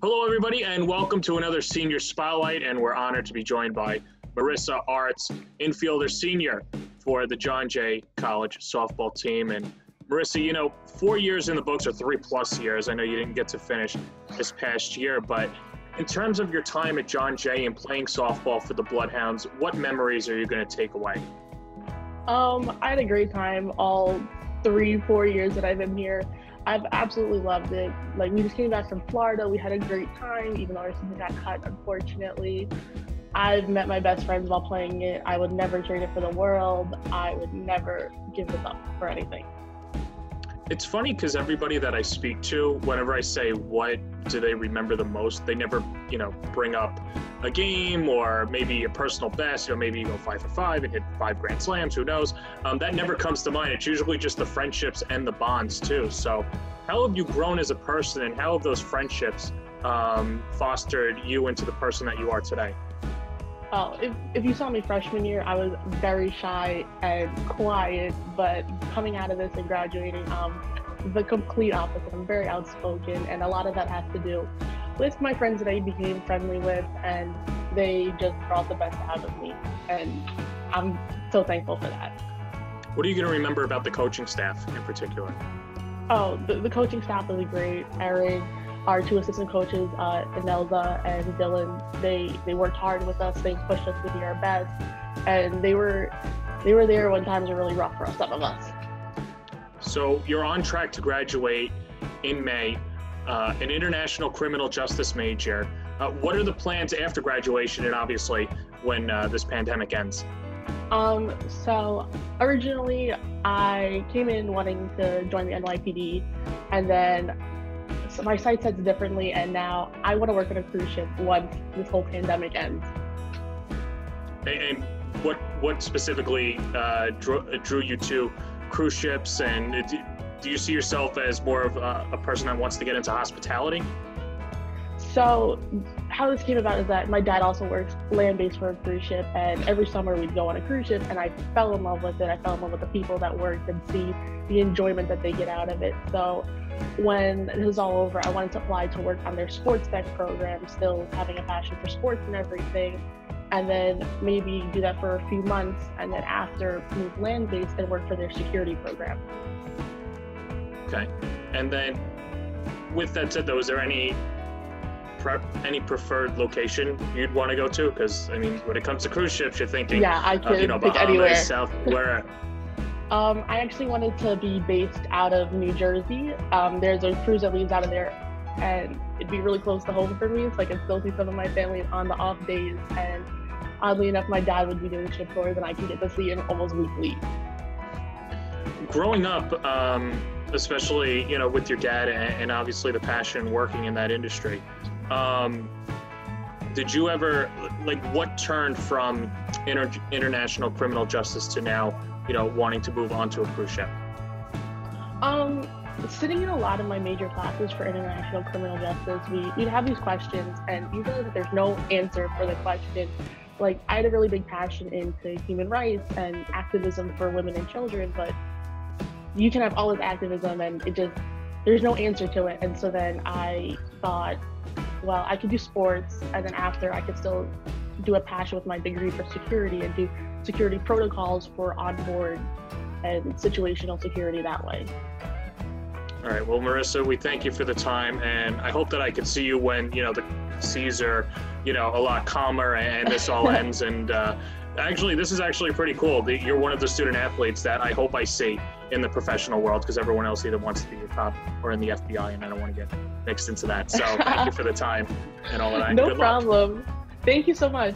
Hello, everybody, and welcome to another Senior Spotlight, and we're honored to be joined by Marissa Artz, infielder senior for the John Jay College softball team. And Marissa, 4 years in the books, or 3+ years. I know you didn't get to finish this past year, but in terms of your time at John Jay and playing softball for the Bloodhounds, what memories are you going to take away? I had a great time all 3-4 years that I've been here. I've absolutely loved it. Like, we just came back from Florida. We had a great time, even though our season got cut, unfortunately. I've met my best friends while playing it. I would never trade it for the world. I would never give this up for anything. It's funny because everybody that I speak to, whenever I say what do they remember the most, they never, bring up a game or maybe a personal best, maybe you go 5 for 5 and hit 5 grand slams, who knows? That never comes to mind. It's usually just the friendships and the bonds too. So how have you grown as a person, and how have those friendships fostered you into the person that you are today? Oh, if you saw me freshman year, I was very shy and quiet, but coming out of this and graduating, the complete opposite. I'm very outspoken, and a lot of that has to do with my friends that I became friendly with, and they just brought the best out of me, and I'm so thankful for that. What are you going to remember about the coaching staff in particular? Oh, the coaching staff was great. Erin, our 2 assistant coaches, Inelza and Dylan, they worked hard with us. They pushed us to be our best, and they were there when times were really rough for some of us. So you're on track to graduate in May, an international criminal justice major. What are the plans after graduation, and obviously when this pandemic ends? So originally I came in wanting to join the NYPD, and then my sight sets differently, and now I want to work on a cruise ship once this whole pandemic ends. And what specifically drew you to cruise ships, and do you see yourself as more of a person that wants to get into hospitality? So how this came about is that my dad also works land-based for a cruise ship, and every summer we'd go on a cruise ship, and I fell in love with it. I fell in love with the people that worked and see the enjoyment that they get out of it. So when it was all over, I wanted to apply to work on their sports tech program, still having a passion for sports and everything, and then maybe do that for a few months, and then after move land-based and work for their security program. Okay. And then with that said, though, is there any preferred location you'd want to go to? Because when it comes to cruise ships, you're thinking, yeah, I could pick Bahamas, anywhere. South, where? I actually wanted to be based out of New Jersey. There's a cruise that leaves out of there, and it'd be really close to home for me, so I could still see some of my family on the off days. And oddly enough, my dad would be doing ship tours, and I can get to see him almost weekly. Growing up, especially with your dad and obviously the passion working in that industry, did you ever, what turned from international criminal justice to now wanting to move on to a cruise ship? Sitting in a lot of my major classes for international criminal justice, we'd have these questions, and you realize that there's no answer for the question. Like, I had a really big passion into human rights and activism for women and children, but you can have all this activism and there's no answer to it. And so then I thought, well, I could do sports, and then after I could still do a passion with my degree for security and do security protocols for onboard and situational security that way. All right. Well, Marissa, we thank you for the time, and I hope that I could see you when, the seas are, a lot calmer and this all ends. And actually, this is actually pretty cool. You're one of the student athletes that I hope I see in the professional world, because everyone else either wants to be a cop or in the FBI, and I don't want to get mixed into that. So thank you for the time and all that. No problem. Thank you so much.